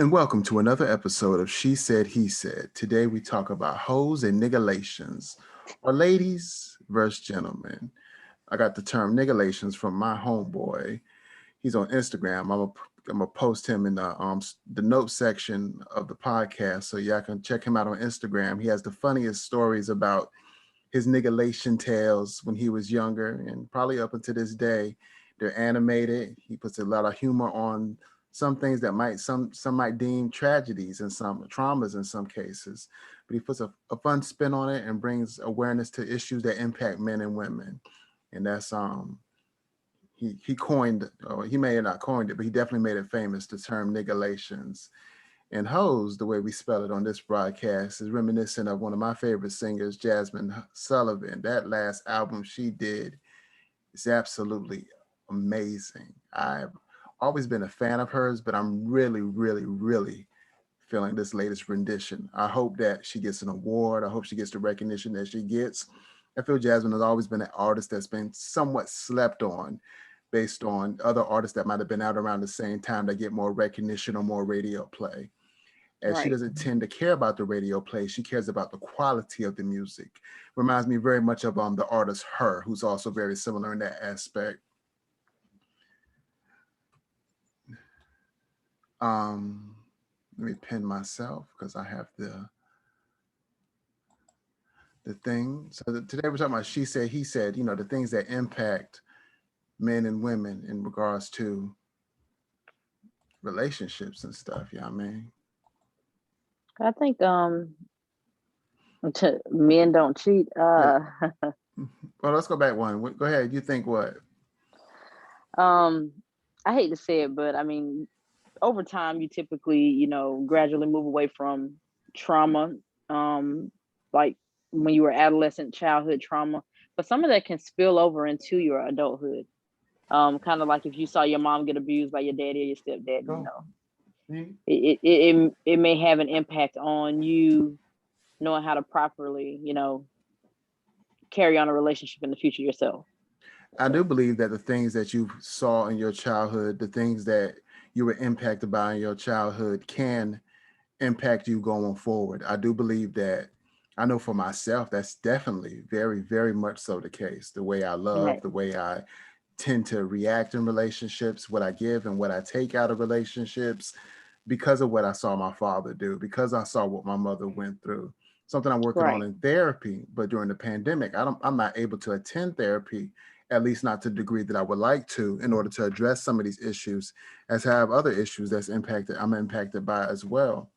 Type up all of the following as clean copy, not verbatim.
And welcome to another episode of She Said, He Said. Today we talk about hoes and niggelations, or ladies versus gentlemen. I got the term niggelations from my homeboy. He's on Instagram. I'm gonna post him in the notes section of the podcast, so y'all can check him out on Instagram. He has the funniest stories about his niggelation tales when he was younger, and probably up until this day. They're animated. He puts a lot of humor on some things that some might deem tragedies and some traumas in some cases, but he puts a fun spin on it and brings awareness to issues that impact men and women. And that's he coined, or he may have not coined it, but he definitely made it famous, the term niggelations. And Heaux, the way we spell it on this broadcast, is reminiscent of one of my favorite singers, Jasmine Sullivan. That last album she did is absolutely amazing. I've always been a fan of hers, but I'm really, really, really feeling this latest rendition. I hope that she gets an award. I hope she gets the recognition that she gets. I feel Jasmine has always been an artist that's been somewhat slept on based on other artists that might have been out around the same time that get more recognition or more radio play. As she Right. doesn't tend to care about the radio play, she cares about the quality of the music. Reminds me very much of the artist Her, who's also very similar in that aspect. Um, Let me pin myself because I have the thing. Today we're talking about she said, he said. The things that impact men and women in regards to relationships and stuff. Yeah, I mean, I think men don't cheat. wait. Well, let's go back one. Go ahead. You think what? Um I hate to say it, but I mean, over time you typically, gradually move away from trauma. Like when you were adolescent, childhood trauma. But some of that can spill over into your adulthood. Kind of like if you saw your mom get abused by your daddy or your stepdad, Go. See? it may have an impact on you knowing how to properly, carry on a relationship in the future yourself. I do So believe that the things that you saw in your childhood, the things that you were impacted by in your childhood can impact you going forward. I do believe that. I know for myself, that's definitely very, very much so the case. The way I love, right, the way I tend to react in relationships, what I give and what I take out of relationships, because of what I saw my father do, because I saw what my mother went through. Something I'm working on right, in therapy, but during the pandemic, I'm not able to attend therapy, at least not to the degree that I would like to, in order to address some of these issues, as I have other issues I'm impacted by as well.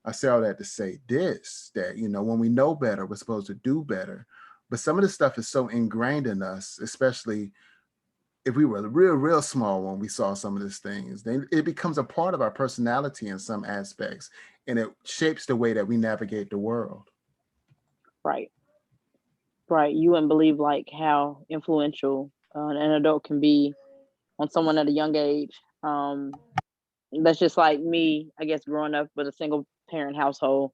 I say all that to say this, that, when we know better, we're supposed to do better. But some of this stuff is so ingrained in us, especially if we were real, real small when we saw some of these things, then it becomes a part of our personality in some aspects, and it shapes the way that we navigate the world. right, right. You wouldn't believe like how influential an adult can be on someone at a young age. That's just like me, I guess, growing up with a single parent household.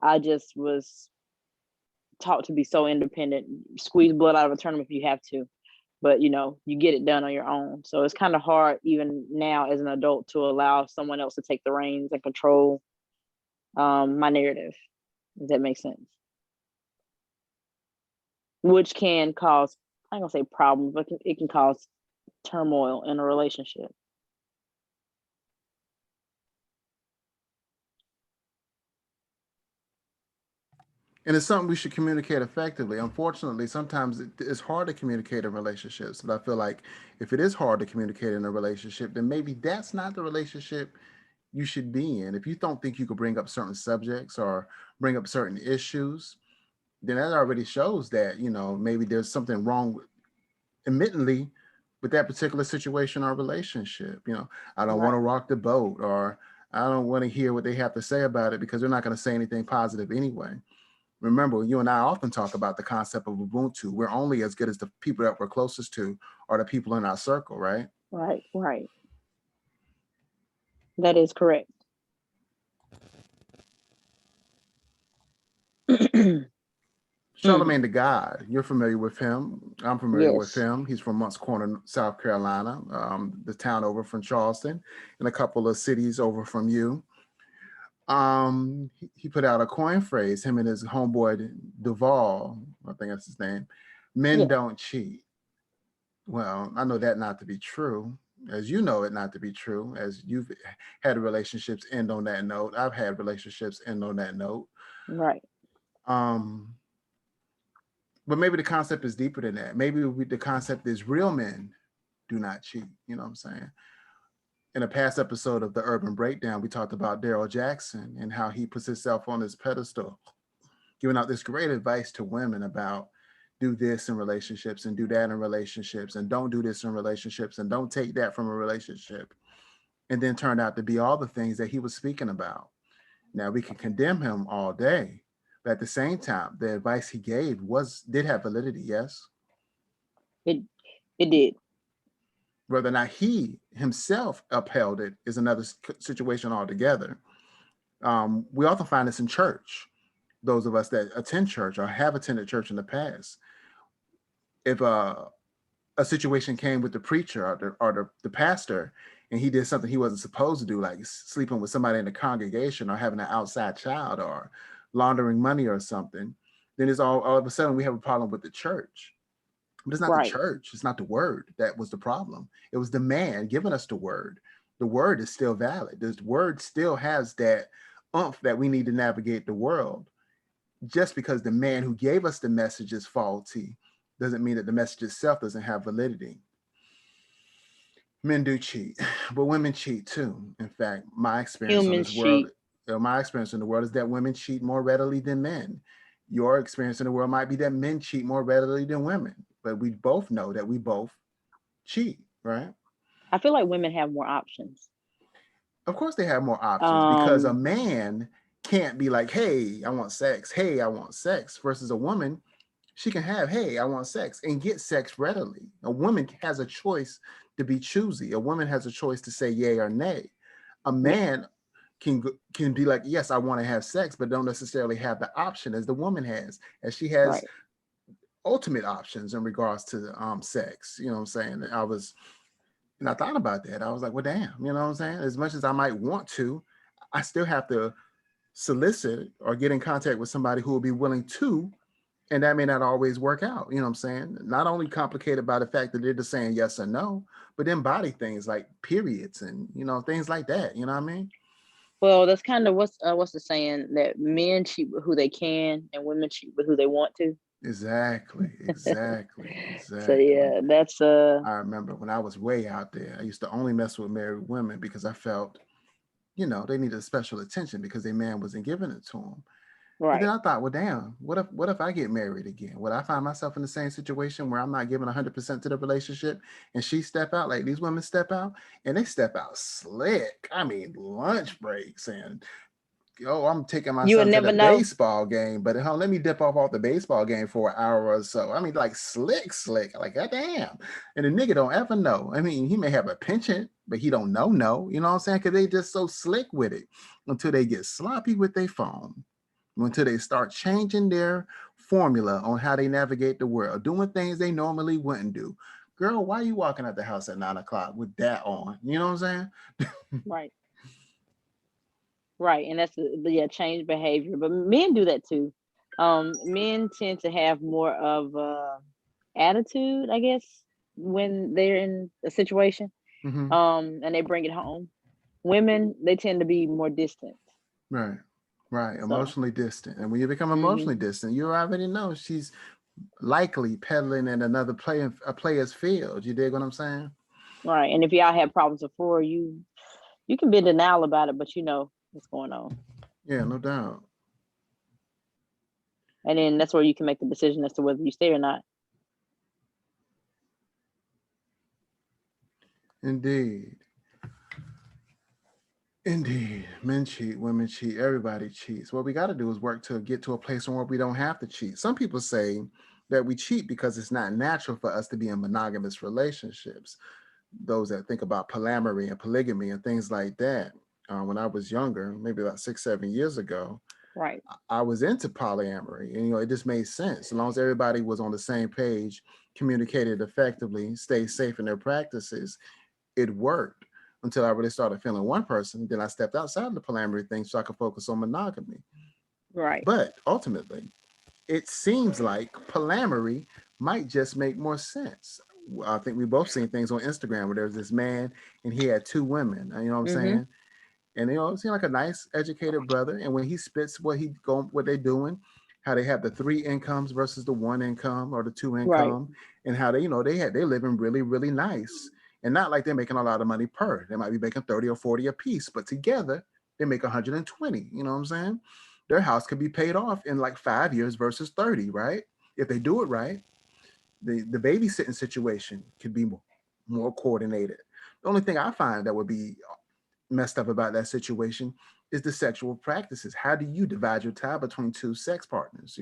I just was taught to be so independent, squeeze blood out of a turnip if you have to, but you get it done on your own. So it's kind of hard even now as an adult to allow someone else to take the reins and control my narrative, if that makes sense. Which can cause, I ain't gonna say problems, but it can cause turmoil in a relationship. And it's something we should communicate effectively. Unfortunately, sometimes it's hard to communicate in relationships. But I feel like if it is hard to communicate in a relationship, then maybe that's not the relationship you should be in. If you don't think you could bring up certain subjects or bring up certain issues, then that already shows that, maybe there's something wrong admittedly with that particular situation or relationship. I don't want to Right. rock the boat, or I don't want to hear what they have to say about it because they're not going to say anything positive anyway. Remember, you and I often talk about the concept of Ubuntu. We're only as good as the people that we're closest to or the people in our circle, right? Right. Right. That is correct. Mm, Charlemagne the God, you're familiar with him. I'm familiar with yes. him. He's from Moncks Corner, South Carolina, the town over from Charleston, and a couple of cities over from you. He put out a coin phrase, him and his homeboy Duval, I think that's his name. Men Yeah, don't cheat. Well, I know that not to be true, as you know it not to be true, as you've had relationships end on that note. I've had relationships end on that note. right. Um, but maybe the concept is deeper than that. Maybe the concept is real men do not cheat. You know what I'm saying? In a past episode of the Urban Breakdown, we talked about Daryl Jackson and how he puts himself on this pedestal, giving out this great advice to women about do this in relationships and do that in relationships and don't do this in relationships and don't take that from a relationship. And then turned out to be all the things that he was speaking about. Now we can condemn him all day, but at the same time, the advice he gave did have validity, yes. It it did. Whether or not he himself upheld it is another situation altogether. We often find this in church. Those of us that attend church or have attended church in the past, if a situation came with the preacher or the pastor and he did something he wasn't supposed to do, like sleeping with somebody in the congregation or having an outside child or laundering money or something, then it's all of a sudden we have a problem with the church. But it's not the Right, church, it's not the word that was the problem. It was the man giving us the word. The word is still valid. The word still has that oomph that we need to navigate the world. Just because the man who gave us the message is faulty doesn't mean that the message itself doesn't have validity. Men do cheat, but women cheat too. In fact, my experience on humans this world, cheat. my experience in the world is that women cheat more readily than men. Your experience in the world might be that men cheat more readily than women, but we both know that we both cheat, right? I feel like women have more options. Of course, they have more options because a Um, man can't be like, hey, I want sex. Hey, I want sex. Versus a woman, she can have, hey, I want sex and get sex readily. A woman has a choice to be choosy. A woman has a choice to say yay or nay. A yeah, man can be like, yes, I want to have sex, but don't necessarily have the option as the woman has, as she has right. ultimate options in regards to sex. You know what I'm saying? And I thought about that. I was like, well, damn, you know what I'm saying? As much as I might want to, I still have to solicit or get in contact with somebody who will be willing to, and that may not always work out. You know what I'm saying? Not only complicated by the fact that they're just saying yes or no, but then body things like periods and things like that. You know what I mean? Well, that's kind of what's the saying that men cheat with who they can and women cheat with who they want to. Exactly, exactly, So exactly. yeah, that's I remember when I was way out there, I used to only mess with married women because I felt, they needed special attention because their man wasn't giving it to them. But then right. I thought, well, damn, what if I get married again? Would I find myself in the same situation where I'm not giving 100% to the relationship and she step out like these women step out and they step out slick? I mean, lunch breaks and I'm taking my You would son to never the know. baseball game, but let me dip off the baseball game for an hour or so. I mean, like slick, slick, like god damn. And the nigga don't ever know. I mean, he may have a penchant, but he don't know. No, you know what I'm saying? Because they just so slick with it until they get sloppy with their phone, until they start changing their formula on how they navigate the world, doing things they normally wouldn't do. Girl, why are you walking out the house at 9 o'clock with that on? You know what I'm saying? Right. Right. And that's yeah, change behavior. But men do that too. Men tend to have more of attitude, I guess, when they're in a situation. Hmm. And they bring it home. Women, they tend to be more distant. Right. Right. So Emotionally distant. And when you become emotionally mhm. distant, you already know she's likely peddling in another a player's field. You dig what I'm saying? Right. And if y'all have problems before, you can be in denial about it, but you know what's going on. Yeah, no doubt. And then that's where you can make the decision as to whether you stay or not. Indeed. Indeed. Men cheat, women cheat, everybody cheats. What we got to do is work to get to a place where we don't have to cheat. Some people say that we cheat because it's not natural for us to be in monogamous relationships. Those that think about polyamory and polygamy and things like that. When I was younger, maybe about 6, 7 years ago, Right. I was into polyamory, and it just made sense as long as everybody was on the same page, communicated effectively, stayed safe in their practices. It worked. until I really started feeling one person. Then I stepped outside of the polyamory thing so I could focus on monogamy. Right. But ultimately, it seems like polyamory might just make more sense. I think we both seen things on Instagram where there was this man and he had two women. You know what I'm Mm-hmm. saying? And it seemed like a nice, educated brother. And when he spits what they're doing, how they have the three incomes versus the one income or the two Right. income, and how they're living really, really nice, and not like they're making a lot of money per. They might be making 30 or 40 a piece, but together they make 120. You know what I'm saying? Their house could be paid off in like 5 years versus 30, right? If they do it right, the babysitting situation could be more coordinated. The only thing I find that would be messed up about that situation is the sexual practices. How do you divide your time between two sex partners,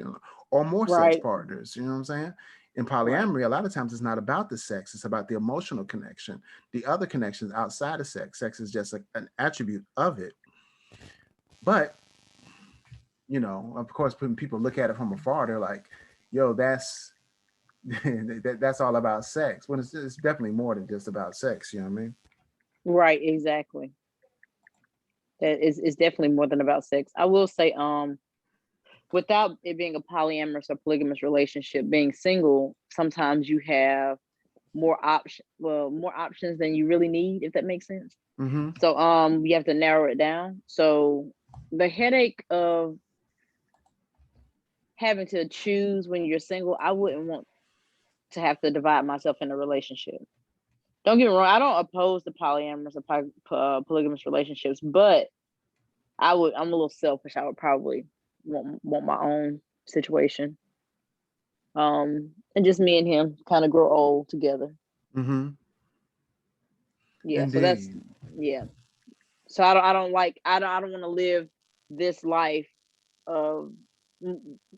or more sex Right. partners? You know what I'm saying? In Right. polyamory, a lot of times it's not about the sex, it's about the emotional connection. The other connections outside of sex. Sex is just an attribute of it. But, of course, when people look at it from afar, they're like, yo, that's all about sex. When it's definitely more than just about sex, you know what I mean? Right. Exactly. That is definitely more than about sex. I will say, without it being a polyamorous or polygamous relationship, being single, sometimes you have more options than you really need, if that makes sense. Mm-hmm. So you have to narrow it down. So the headache of having to choose when you're single, I wouldn't want to have to divide myself in a relationship. Don't get me wrong, I don't oppose the polyamorous or polygamous relationships, but I'm a little selfish. I would probably want my own situation. And just me and him kind of grow old together. Mm-hmm. Yeah, so that's Indeed. yeah. So I don't want to live this life of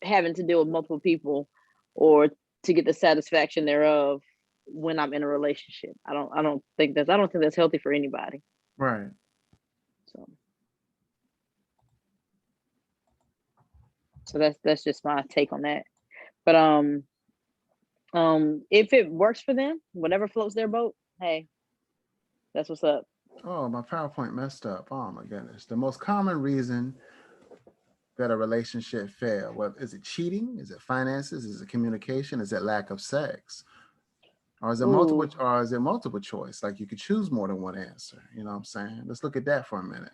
having to deal with multiple people or to get the satisfaction thereof when I'm in a relationship. I don't think that's healthy for anybody. Right. So that's just my take on that. But if it works for them, whatever floats their boat, hey, that's what's up. Oh, my PowerPoint messed up. Oh my goodness. The most common reason that a relationship fail, well, is it cheating? Is it finances? Is it communication? Is it lack of sex? Ooh, Or is it multiple choice? Like you could choose more than one answer. You know what I'm saying? Let's look at that for a minute.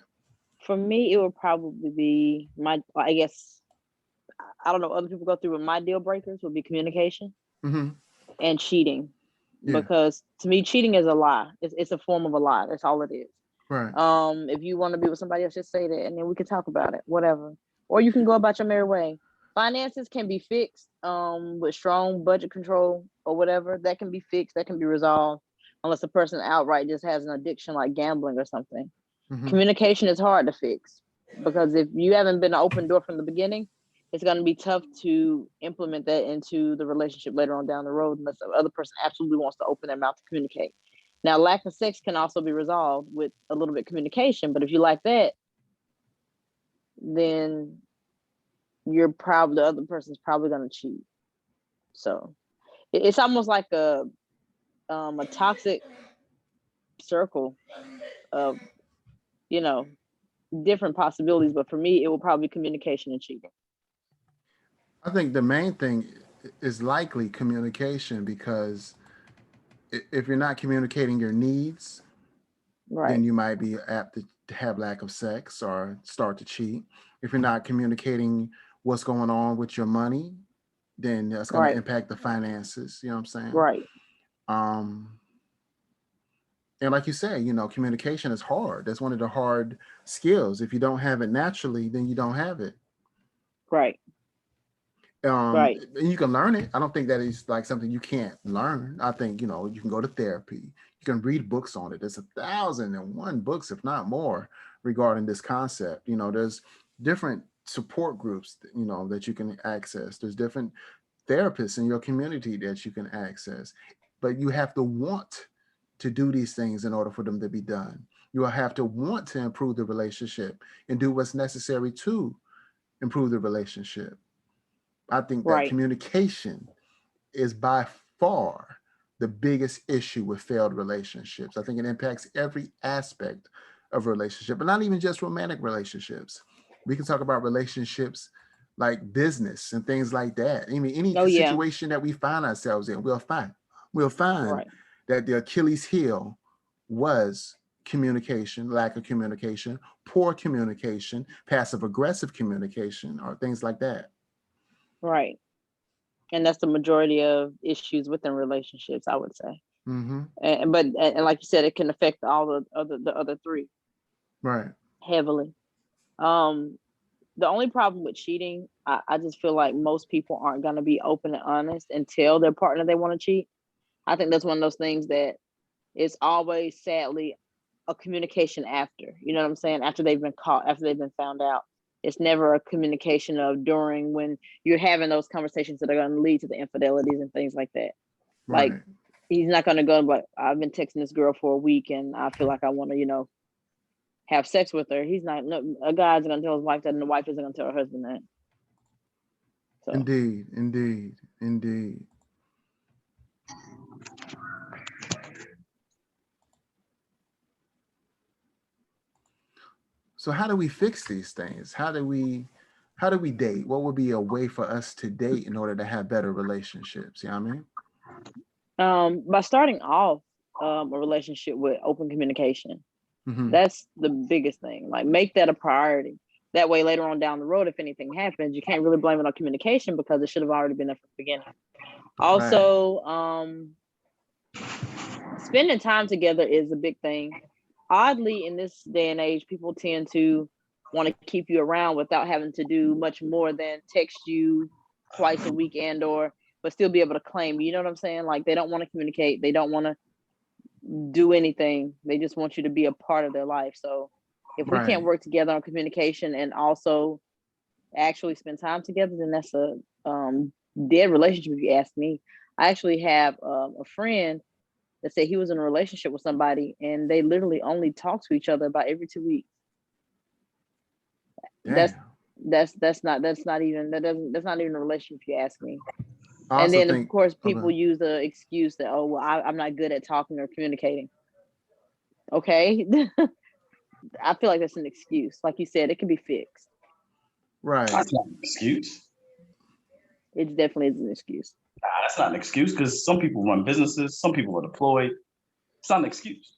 for me, it would probably be I guess, I don't know, other people go through, with my deal breakers would be communication Mm-hmm. and cheating. Yeah. Because to me, cheating is a lie. It's a form of a lie. That's all it is. Right. If you want to be with somebody else, just say that, and then we can talk about it, whatever. Or you can go about your merry way. Finances can be fixed with strong budget control or whatever. That can be fixed. That can be resolved, unless a person outright just has an addiction like gambling or something. Mm-hmm. Communication is hard to fix because if you haven't been an open door from the beginning, it's going to be tough to implement that into the relationship later on down the road unless the other person absolutely wants to open their mouth to communicate. Now, lack of sex can also be resolved with a little bit of communication, but if you like that, then the other person's probably going to cheat. So it's almost like a toxic circle of, you know different possibilities. But for me, it will probably be communication and cheating. I think the main thing is likely communication because if you're not communicating your needs, then Right. you might be apt to have lack of sex or start to cheat. If you're not communicating what's going on with your money, then that's going to Right. impact the finances. You know what I'm saying? Right. Um, and like you say, communication is hard. That's one of the hard skills. If you don't have it naturally, then you don't have it. Right. Right. And you can learn it. I don't think that is like something you can't learn. I think you can go to therapy. You can read books on it. There's 1,001 books, if not more, regarding this concept. There's different support groups, that you can access. There's different therapists in your community that you can access, but you have to want to do these things in order for them to be done. You will have to want to improve the relationship and do what's necessary to improve the relationship. I think that Right. communication is by far the biggest issue with failed relationships. I think it impacts every aspect of a relationship, but not even just romantic relationships. We can talk about relationships like business and things like that. I mean, any Oh yeah, situation that we find ourselves in, we'll find right, that the Achilles heel was communication, lack of communication, poor communication, passive aggressive communication, or things like that. right. And that's the majority of issues within relationships, I would say. Mm-hmm. And like you said, it can affect all the other three Right. heavily. Um, the only problem with cheating, I just feel like most people aren't going to be open and honest and tell their partner they want to cheat. I think that's one of those things that is always sadly a communication after. You know what I'm saying? After they've been caught, after they've been found out. It's never a communication of during when you're having those conversations that are going to lead to the infidelities and things like that. Like Right. he's not going to go like, I've been texting this girl for a week and I feel like I want to, have sex with her. He's not. No, a guy's going to tell his wife that, and the wife isn't going to tell her husband that. So Indeed. Indeed. Indeed. So how do we fix these things? How do we date? What would be a way for us to date in order to have better relationships? You know what I mean? by starting off a relationship with open communication, Mm-hmm. that's the biggest thing. Like make that a priority. That way, later on down the road, if anything happens, you can't really blame it on communication because it should have already been there from the beginning. Right. Also, spending time together is a big thing. Oddly, in this day and age, people tend to want to keep you around without having to do much more than text you twice a week and or but still be able to claim. You know what I'm saying? Like they don't want to communicate. They don't want to do anything. They just want you to be a part of their life. So if we can't Right. work together on communication and also actually spend time together, then that's a dead relationship. If you ask me, I actually have a friend that said he was in a relationship with somebody and they literally only talk to each other about every 2 weeks. That's Damn. that's not even a relationship if you ask me. I And also then of think. course Okay. people use the excuse that, oh well, I'm not good at talking or communicating. Okay. I feel like that's an excuse. Like you said, it can be fixed. Right. That's not an excuse. It definitely is an excuse. Nah, that's not an excuse because some people run businesses, some people are deployed. It's not an excuse.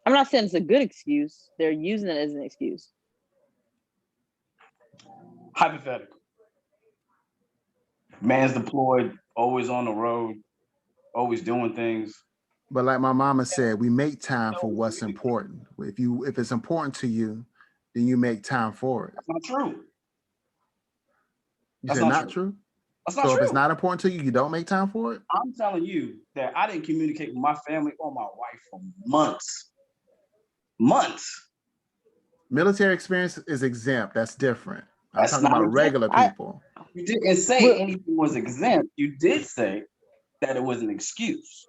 I'm not saying it's a good excuse. They're using it as an excuse. Hypothetical. Man's deployed, always on the road, always doing things. But like my mama said, we make time for what's important. If it's important to you, then you make time for it. That's not true. You That's said not not true. true? That's not So if it's true. not important to you, you don't make time for it? I'm telling you that I didn't communicate with my family or my wife for months. Months. Military experience is exempt. That's different. I'm That's talking not about exempt. regular I people. You didn't say well, anything was exempt. You did say that it was an excuse.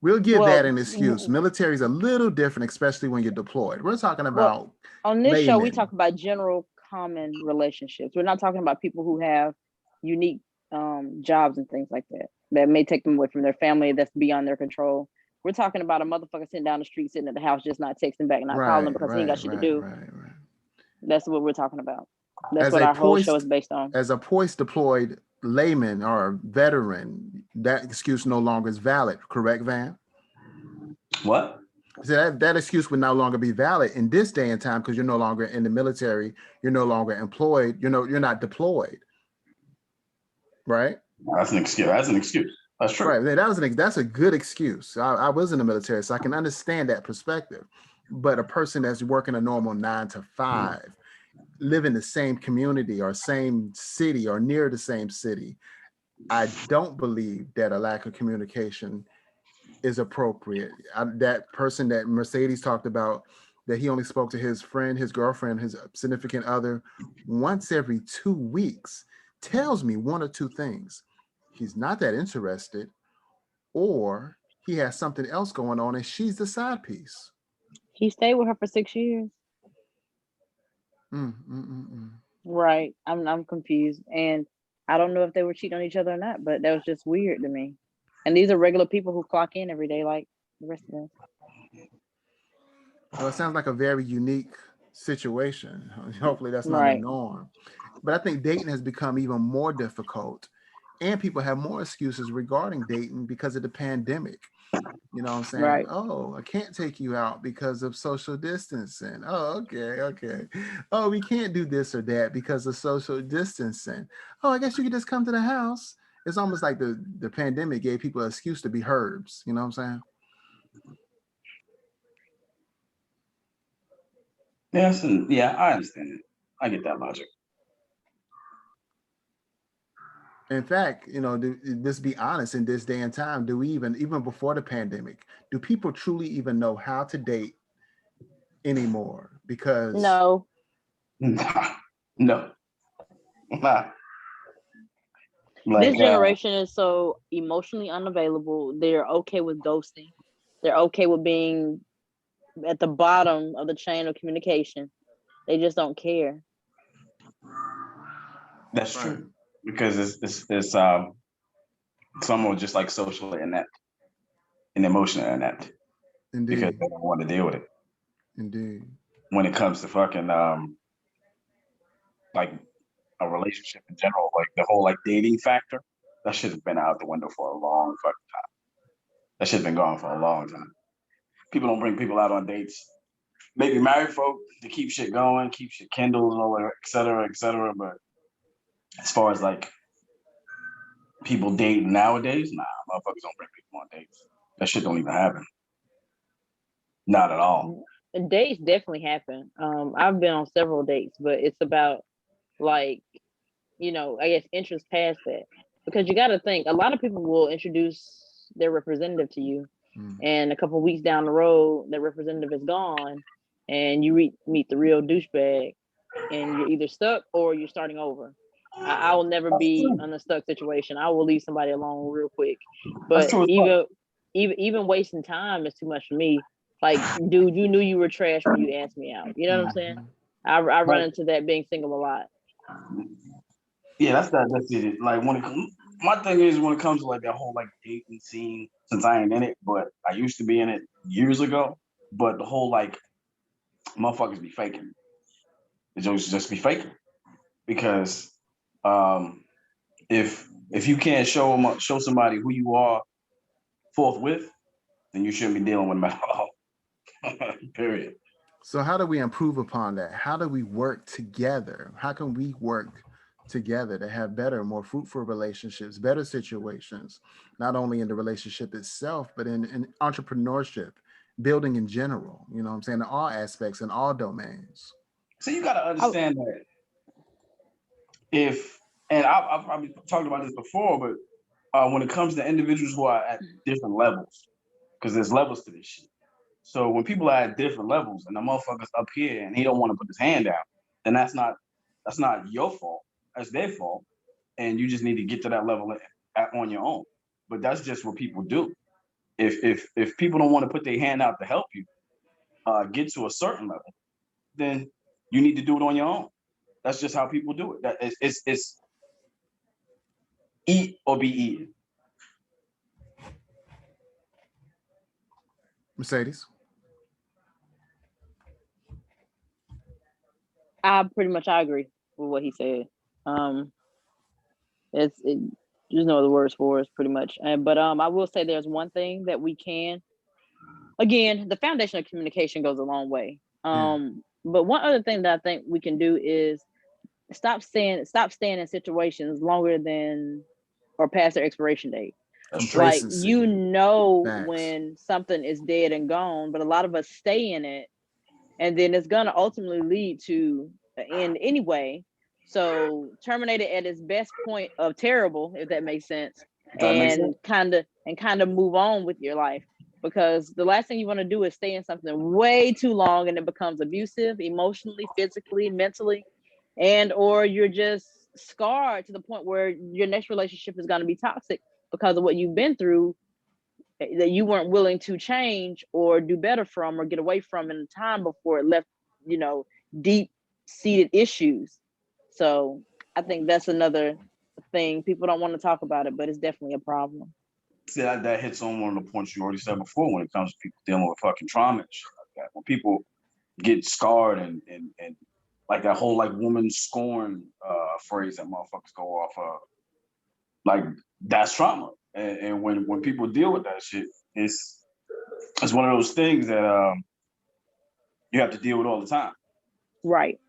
We'll give that well an excuse. Military is a little different, especially when you're deployed. We're talking well about on this show we laymen. talk about general common relationships. We're not talking about people who have unique jobs and things like that that may take them away from their family that's beyond their control. We're talking about a motherfucker sitting down the street, sitting at the house, just not texting back, not calling them Right, because he ain't got right, shit to right, do. right, right. That's what we're talking about. That's As what a our whole show is poised based on. as a poised deployed layman or veteran, that excuse no longer is valid, correct, Van? What? So that excuse would no longer be valid in this day and time because you're no longer in the military, you're no longer employed, you're not deployed, right? That's an excuse. That's an excuse. That's true. Right. That's a good excuse. I was in the military, so I can understand that perspective. But a person that's working a normal 9 to 5, live in the same community or same city or near the same city, I don't believe that a lack of communication is appropriate. That person that Mercedes talked about, that he only spoke to his friend, his girlfriend, his significant other once every 2 weeks, tells me one or two things. He's not that interested, or he has something else going on and she's the side piece. He stayed with her for 6 years. Mm, mm, mm, mm. Right. I'm confused. And I don't know if they were cheating on each other or not, but that was just weird to me. And these are regular people who clock in every day like the rest of us. Well, it sounds like a very unique situation. Hopefully, that's not the Right. norm. But I think dating has become even more difficult, and people have more excuses regarding dating because of the pandemic. You know what I'm saying? Right. Oh, I can't take you out because of social distancing. Oh, okay, okay. Oh, we can't do this or that because of social distancing. Oh, I guess you could just come to the house. It's almost like the pandemic gave people an excuse to be herbs. You know what I'm saying? Yes, and yeah, I understand it. I get that logic. In fact, let's be honest. In this day and time, do we even before the pandemic, do people truly even know how to date anymore? Because No. No, nah. This Like, generation is so emotionally unavailable. They're okay with ghosting. They're okay with being at the bottom of the chain of communication. They just don't care. that's right, true because it's some are just like socially inept and emotionally inept because indeed, they don't want to deal with it indeed, when it comes to fucking like a relationship in general, like the whole like dating factor. That shit has been out the window for a long fucking time. That shit's been gone for a long time. People don't bring people out on dates. Maybe married folk to keep shit going, keep shit kindled and all that, et cetera, et cetera. But as far as like people dating nowadays, nah, motherfuckers don't bring people on dates. That shit don't even happen. Not at all. Dates definitely happen. I've been on several dates, but it's about like, I guess interest past that. Because you got to think, a lot of people will introduce their representative to you, and a couple of weeks down the road, their representative is gone, and you meet the real douchebag, and you're either stuck or you're starting over. I will never That's be true. in a stuck situation. I will leave somebody alone real quick. That's But true as fuck. even wasting time is too much for me. Like, dude, you knew you were trash when you asked me out. You know what I'm saying? Mhm. I run Like, into that being single a lot. yeah, that's it. Like when it comes, my thing is when it comes to like that whole like dating scene. Since I ain't in it, but I used to be in it years ago. But the whole like motherfuckers be faking. It just be faking because um, if you can't show somebody who you are forthwith, then you shouldn't be dealing with them at all. Period. So how do we improve upon that? How do we work together? How can we work together to have better, more fruitful relationships, better situations, not only in the relationship itself, but in entrepreneurship, building in general, you know what I'm saying, in all aspects, in all domains. So you got to I, understand that if, and I've probably talked about this before, but when it comes to individuals who are at different levels, because there's levels to this shit. So when people are at different levels and the motherfucker's up here and he don't want to put his hand out, then that's not your fault. That's their fault, and you just need to get to that level on your own. But that's just what people do. If people don't want to put their hand out to help you get to a certain level, then you need to do it on your own. That's just how people do it. That it's eat or be eaten. Mercedes. I agree with what he said. Um, it, there's no other words for it, pretty much. But I will say there's one thing that we can. Again, the foundation of communication goes a long way. Yeah. But one other thing that I think we can do is stop staying in situations longer than or past their expiration date. That's true. Like, Complacency. Facts. when something is dead and gone, but a lot of us stay in it, and then it's gonna ultimately lead to an end anyway. So terminate it at its best point of terrible, if that makes sense, That makes sense. and kind of move on with your life. Because the last thing you want to do is stay in something way too long and it becomes abusive emotionally, physically, mentally, and or you're just scarred to the point where your next relationship is going to be toxic because of what you've been through that you weren't willing to change or do better from or get away from in the time before it left, you know, deep seated issues. So I think that's another thing. People don't want to talk about it, but it's definitely a problem. See, that hits on one of the points you already said before when it comes to people dealing with fucking trauma and shit like that. When people get scarred and like that whole like woman scorn phrase that motherfuckers go off of, like that's trauma. And when people deal with that shit, it's one of those things that you have to deal with Right.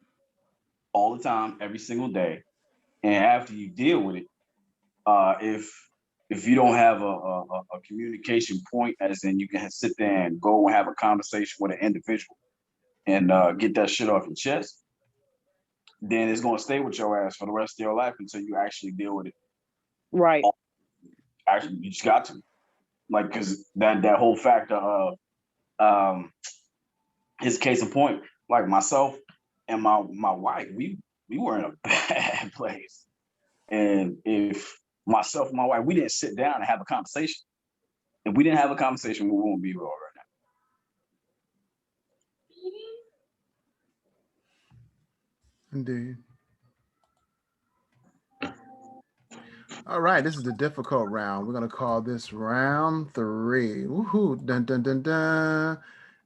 all the time, every single day. And after you deal with it, if you don't have a communication point, as in you can sit there and go and have a conversation with an individual and get that shit off your chest, then it's gonna stay with your ass for the rest of your life until you actually deal with it. Right. Actually, you just got to, like, because that whole factor of his case in point, like myself and my wife, we were in a bad place, and if myself and my wife, we didn't sit down and have a conversation. If we didn't have a conversation, we won't be where we are right now. Indeed. All right, this is the difficult round. We're gonna call this round 3. Woohoo! Dun dun dun dun.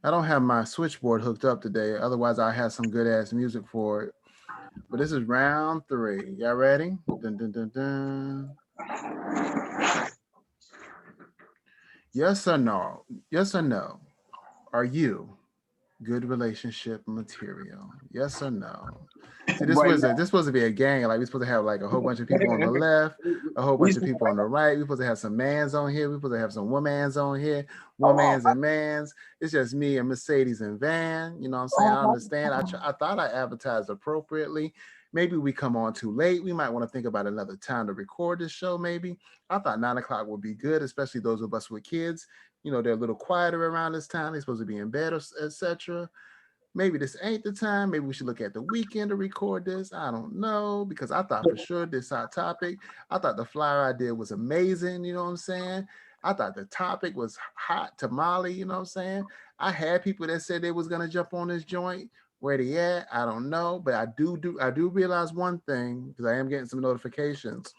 I don't have my switchboard hooked up today. Otherwise, I had some good ass music for it. But this is round 3. Y'all ready? Dun dun dun dun. Yes or no? Yes or no? Are you good relationship material? Yes or no? See, Right this was supposed to be a gang. Like we're supposed to have like a whole bunch of people on the left, a whole bunch of people on the right. We're supposed to have some mans on here. We're supposed to have some womans on here, womans and mans. It's just me and Mercedes and Vann. You know what I'm saying? I understand. I thought I advertised appropriately. Maybe we come on too late. We might want to think about another time to record this show. Maybe I thought 9 o'clock would be good, especially those of us with kids. You know, they're a little quieter around this time. They're supposed to be in bed, etc. Maybe this ain't the time. Maybe we should look at the weekend to record this. I don't know, because I thought for sure this hot topic. I thought the flyer I did was amazing. You know what I'm saying? I thought the topic was hot tamale. You know what I'm saying? I had people that said they was gonna jump on this joint. Where they at? I don't know, but I do realize one thing because I am getting some notifications.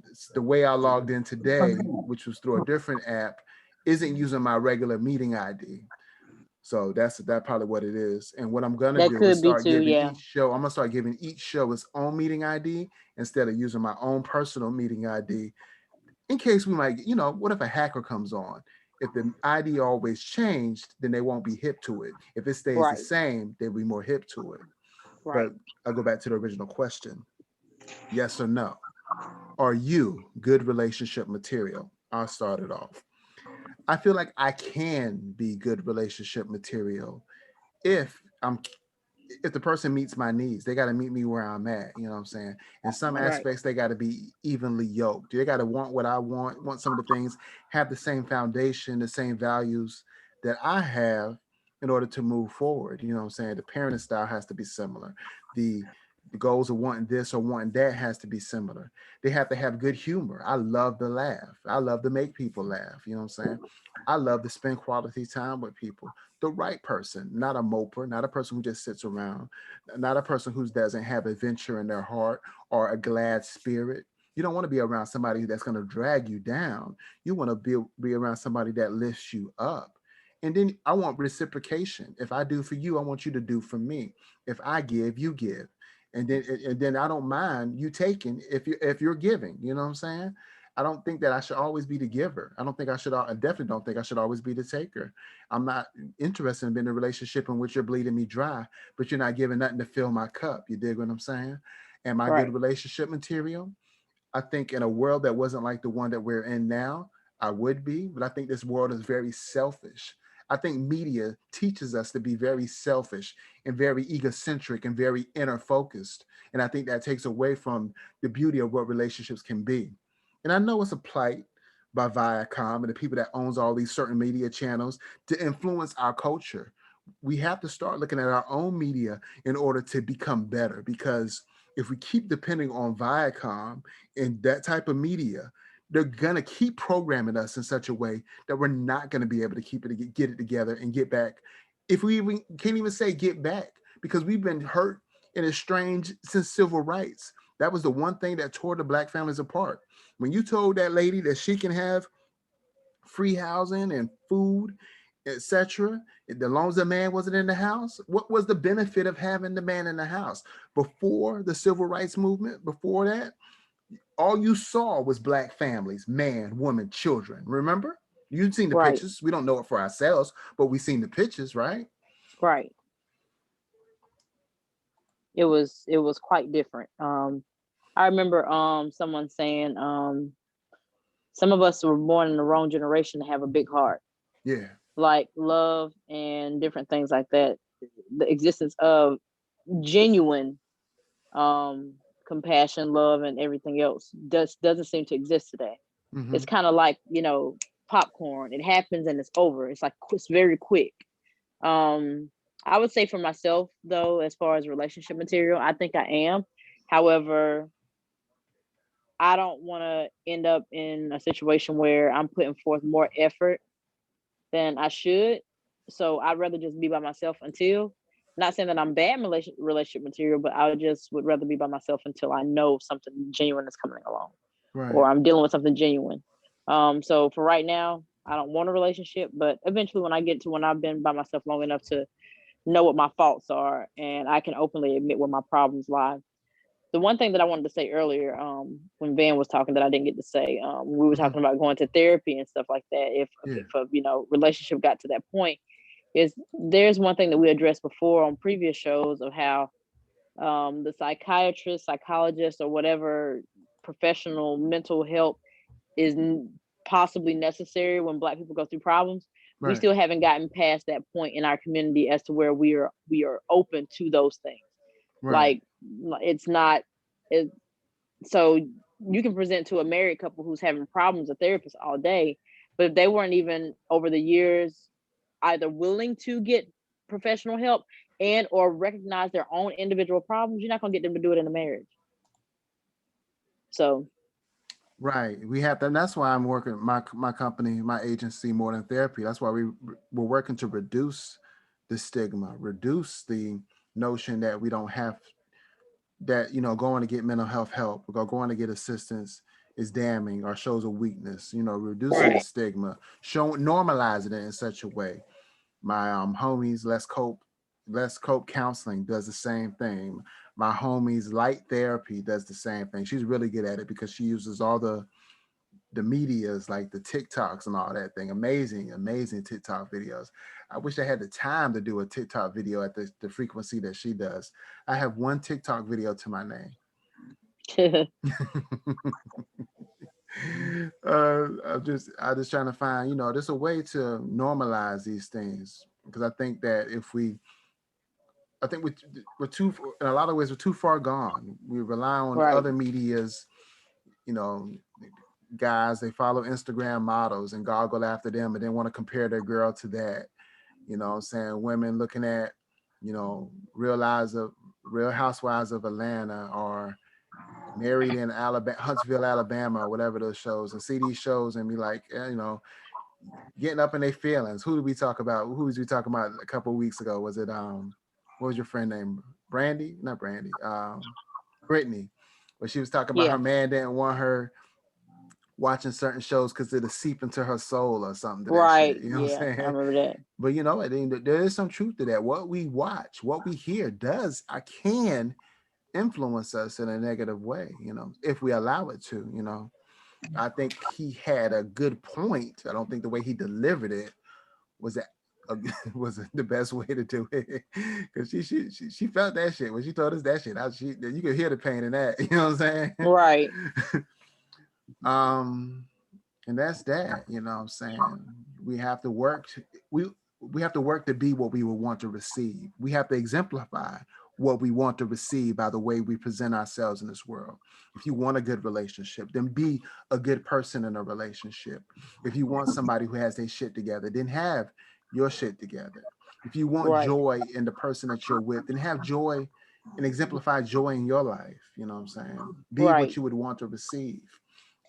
It's the way I logged in today, which was through a different app, isn't using my regular meeting ID. So that probably what it is. And what I'm gonna That do is could be start too. giving Yeah. each show. I'm gonna start giving each show its own meeting ID instead of using my own personal meeting ID. In case we might, what if a hacker comes on? If the ID always changed, then they won't be hip to it. If it stays the Right. same, they'll be more hip to it. Right. But I'll go back to the original question. Yes or no? Are you good relationship material? I'll start it off. I feel like I can be good relationship material if I'm if the person meets my needs. They got to meet me where I'm at. You know what I'm saying? In some Right. aspects, they got to be evenly yoked. They got to want what I want some of the things, have the same foundation, the same values that I have in order to move forward. You know what I'm saying? The parenting style has to be similar. The the goals of wanting this or wanting that has to be similar. They have to have good humor. I love to laugh. I love to make people laugh. You know what I'm saying? I love to spend quality time with people. The right person, not a moper, not a person who just sits around, not a person who doesn't have adventure in their heart or a glad spirit. You don't want to be around somebody that's going to drag you down. You want to be around somebody that lifts you up. And then I want reciprocation. If I do for you, I want you to do for me. If I give, you give. And then I don't mind you taking if you're giving. You know what I'm saying? I don't think that I should always be the giver. I don't think I should. I definitely don't think I should always be the taker. I'm not interested in being in a relationship in which you're bleeding me dry, but you're not giving nothing to fill my cup. You dig what I'm saying? Am I good Right. relationship material? I think in a world that wasn't like the one that we're in now, I would be, but I think this world is very selfish. I think media teaches us to be very selfish and very egocentric and very inner focused. And I think that takes away from the beauty of what relationships can be. And I know it's a plight by Viacom and the people that owns all these certain media channels to influence our culture. We have to start looking at our own media in order to become better, because if we keep depending on Viacom and that type of media, they're gonna keep programming us in such a way that we're not gonna be able to get it together and get back. If we even can't even say get back, because we've been hurt and estranged since civil rights. That was the one thing that tore the black families apart. When you told that lady that she can have free housing and food, etc., as long as the man wasn't in the house, what was the benefit of having the man in the house? Before the civil rights movement, before that, all you saw was black families, man, woman, children. Remember? You've seen the Right. pictures. We don't know it for ourselves, but we've seen the pictures, right? Right. It was quite different. I remember someone saying some of us were born in the wrong generation to have a big heart, Yeah. like love and different things like that. The existence of genuine compassion, love, and everything else doesn't seem to exist today. Mm-hmm. It's kind of like, popcorn. It happens and it's over. It's like it's very quick. Um, I would say for myself though, as far as relationship material, I think I am. However, I don't want to end up in a situation where I'm putting forth more effort than I should. So I'd rather just be by myself until. Not saying that I'm bad relationship material, but I just would rather be by myself until I know something genuine is coming along, Right. or I'm dealing with something genuine. So for right now, I don't want a relationship, but eventually when I've been by myself long enough to know what my faults are and I can openly admit where my problems lie. The one thing that I wanted to say earlier, when Van was talking that I didn't get to say, we were Mm-hmm. talking about going to therapy and stuff like that. Yeah. If a relationship got to that point, is there's one thing that we addressed before on previous shows of how the psychiatrist, psychologist, or whatever professional mental help is possibly necessary when Black people go through problems. We Right. still haven't gotten past that point in our community as to where we are open to those things. Right. Like it's not it, so you can present to a married couple who's having problems a therapist all day, but if they weren't even over the years either willing to get professional help and or recognize their own individual problems, you're not going to get them to do it in a marriage. So Right. We have to, and that's why I'm working my company, my agency, More Than Therapy. That's why we're working to reduce the stigma, reduce the notion that we don't have that, going to get mental health help or going to get assistance is damning or shows a weakness, reducing the right, stigma, showing normalizing it in such a way. My homies, Let's Cope Counseling does the same thing. My homies Light Therapy does the same thing. She's really good at it because she uses all the medias like the TikToks and all that thing. Amazing, amazing TikTok videos. I wish I had the time to do a TikTok video at the frequency that she does. I have one TikTok video to my name. I'm just trying to find, there's a way to normalize these things because I think we're too, in a lot of ways, we're too far gone. We rely on right, other medias, you know, guys, they follow Instagram models and goggle after them and then want to compare their girl to that. You know what I'm saying? Women looking at, Real Housewives of Atlanta or Married in Alabama, Huntsville, Alabama, or whatever those shows, and see these shows and be like, getting up in their feelings. Who did we talk about? Who was we talking about a couple of weeks ago? Was it what was your friend name? Brandy? Not Brandy. Brittany. But she was talking about yeah, her man didn't want her watching certain shows because it'll seep into her soul or something to that right, shit. You know what yeah, I'm I saying? remember that. But I think there is some truth to that. What we watch, what we hear I can influence us in a negative way, if we allow it to. I think he had a good point. I don't think the way he delivered it was that was the best way to do it because she felt that shit when she told us that shit. You could hear the pain in that. You know what I'm Right, saying? um, and that's that. You know what I'm saying? We have to work. We we have to work to be what we would want to receive. We have to exemplify what we want to receive by the way we present ourselves in this world. If you want a good relationship, then be a good person in a relationship. If you want somebody who has their shit together, then have your shit together. If you want right, joy in the person that you're with, then have joy and exemplify joy in your life. You know what I'm saying? Be what right, you would want to receive.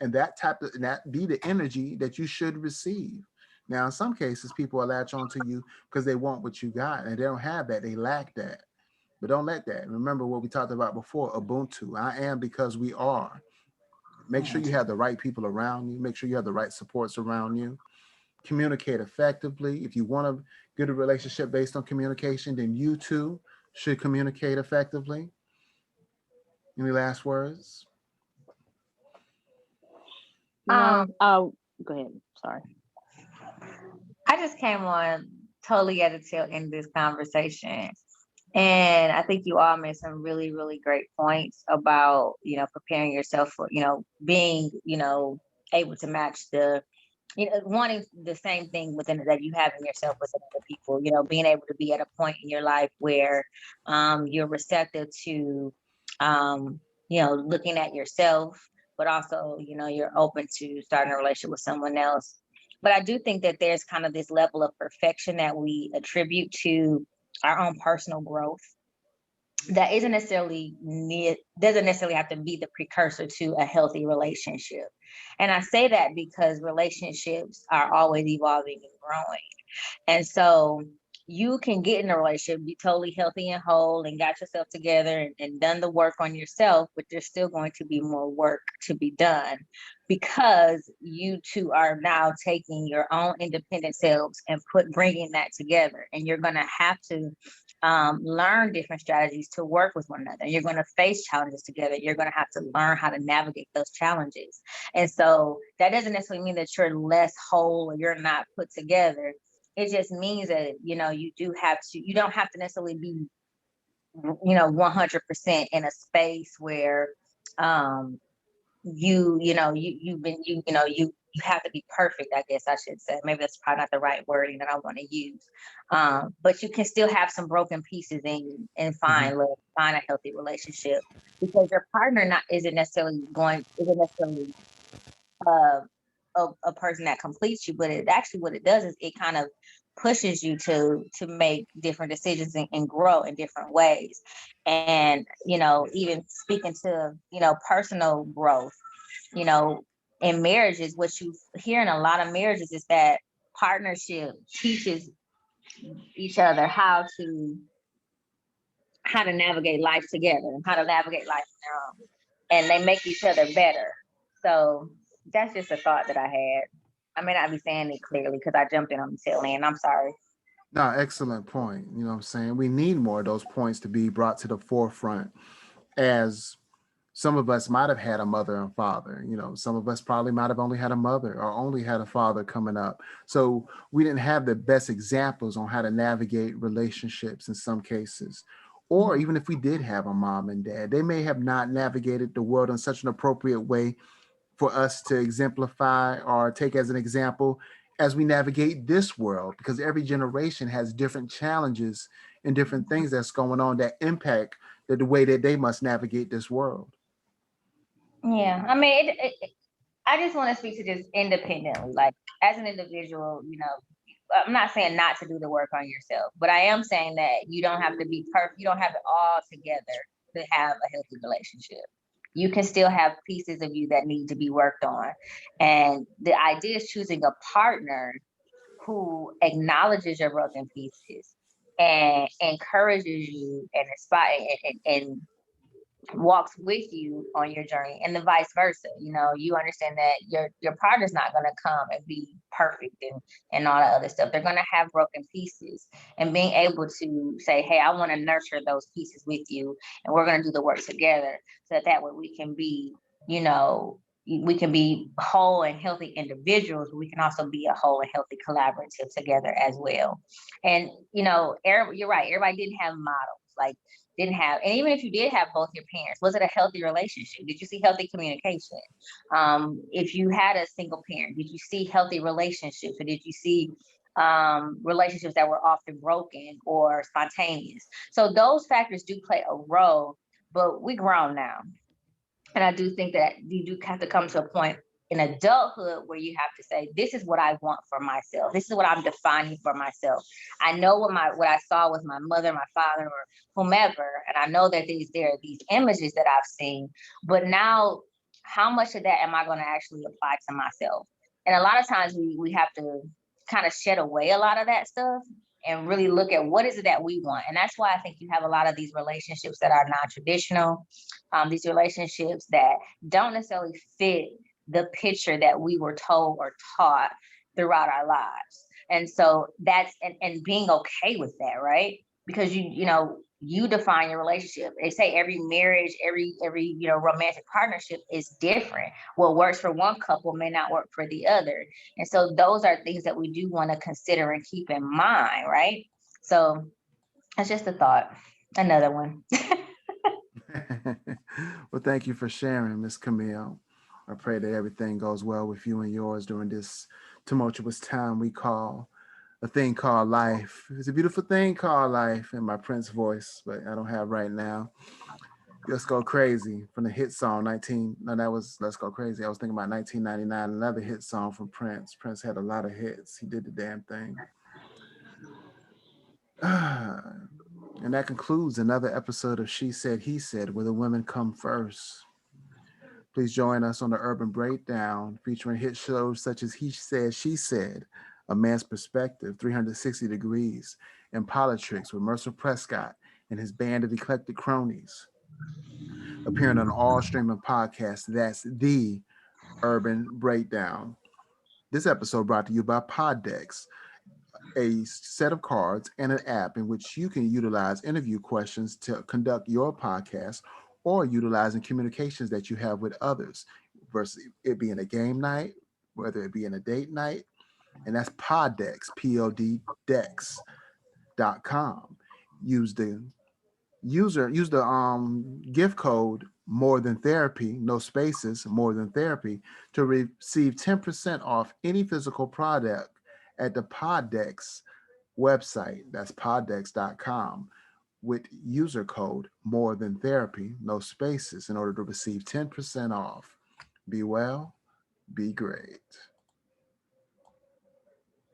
And that be the energy that you should receive. Now, in some cases, people will latch onto you because they want what you got and they don't have that. They lack that. But don't let that. Remember what we talked about before, Ubuntu. I am because we are. Make sure you have the right people around you. Make sure you have the right supports around you. Communicate effectively. If you want to get a relationship based on communication, then you too should communicate effectively. Any last words? No. Um, Oh, go ahead. Sorry. I just came on totally at the tail end of this conversation. And I think you all made some really, really great points about, preparing yourself for, being, able to match wanting the same thing within that you have in yourself within other people, being able to be at a point in your life where you're receptive to, looking at yourself, but also, you're open to starting a relationship with someone else. But I do think that there's kind of this level of perfection that we attribute to our own personal growth that doesn't necessarily have to be the precursor to a healthy relationship. And I say that because relationships are always evolving and growing. And so you can get in a relationship, be totally healthy and whole and got yourself together and done the work on yourself, but there's still going to be more work to be done because you two are now taking your own independent selves and bringing that together. And you're going to have to learn different strategies to work with one another. You're going to face challenges together. You're going to have to learn how to navigate those challenges. And so that doesn't necessarily mean that you're less whole or you're not put together. It just means that, you don't have to necessarily be, 100% in a space where, you have to be perfect, I guess I should say. Maybe that's probably not the right wording that I want to use. But you can still have some broken pieces in you and find a healthy relationship because your partner isn't necessarily uh, a person that completes you, but it actually what it does is it kind of pushes you to make different decisions and grow in different ways. And even speaking to personal growth, in marriages, what you hear in a lot of marriages is that partnership teaches each other how to navigate life together and how to navigate life on their own, and they make each other better. So that's just a thought that I had. I may not be saying it clearly because I jumped in on the tail end. I'm sorry. No, excellent point. You know what I'm saying? We need more of those points to be brought to the forefront as some of us might have had a mother and father. Some of us probably might have only had a mother or only had a father coming up. So we didn't have the best examples on how to navigate relationships in some cases. Or even if we did have a mom and dad, they may have not navigated the world in such an appropriate way for us to exemplify or take as an example as we navigate this world, because every generation has different challenges and different things that's going on that impact the way that they must navigate this world. Yeah, I mean, I just want to speak to this independently, like as an individual. I'm not saying not to do the work on yourself, but I am saying that you don't have to be perfect. You don't have it all together to have a healthy relationship. You can still have pieces of you that need to be worked on. And the idea is choosing a partner who acknowledges your broken pieces and encourages you and inspire and walks with you on your journey, and the vice versa. You understand that your partner's not going to come and be perfect and all that other stuff. They're going to have broken pieces, and being able to say, hey, I want to nurture those pieces with you, and we're going to do the work together so that way we can be, you know we can be whole and healthy individuals, but we can also be a whole and healthy collaborative together as well. And you're right, everybody didn't have models, like didn't have, and even if you did have both your parents, was it a healthy relationship? Did you see healthy communication? If you had a single parent, did you see healthy relationships, or did you see relationships that were often broken or spontaneous? So those factors do play a role, but we grown now. And I do think that you do have to come to a point in adulthood where you have to say, this is what I want for myself. This is what I'm defining for myself. I know what I saw with my mother, my father, or whomever, and I know that there are these images that I've seen, but now how much of that am I going to actually apply to myself? And a lot of times we have to kind of shed away a lot of that stuff and really look at what is it that we want. And that's why I think you have a lot of these relationships that are non-traditional, these relationships that don't necessarily fit the picture that we were told or taught throughout our lives. And so that's and being okay with that, right? Because you define your relationship. They say every marriage, every romantic partnership is different. What works for one couple may not work for the other. And so those are things that we do want to consider and keep in mind, right? So that's just a thought. Another one. Well, thank you for sharing, Miss Camille. I pray that everything goes well with you and yours during this tumultuous time we call a thing called life. It's a beautiful thing called life in my Prince voice, but I don't have right now. Let's Go Crazy from the hit song 19. No, that was Let's Go Crazy. I was thinking about 1999, another hit song from Prince. Prince had a lot of hits. He did the damn thing. And that concludes another episode of She Said, He Said, where the women come first. Please join us on the Urban Breakdown, featuring hit shows such as He Said, She Said, A Man's Perspective, 360 Degrees, and Politics with Mercer Prescott and his band of eclectic cronies. Appearing on all streaming podcasts, that's the Urban Breakdown. This episode brought to you by Poddex, a set of cards and an app in which you can utilize interview questions to conduct your podcast or utilizing communications that you have with others versus it being a game night, whether it be in a date night. And that's Poddex, Poddex.com. Use the use the gift code more than therapy, no spaces, more than therapy, to receive 10% off any physical product at the Poddex website. That's poddex.com with user code more than therapy, no spaces, in order to receive 10% off. Be well, be great.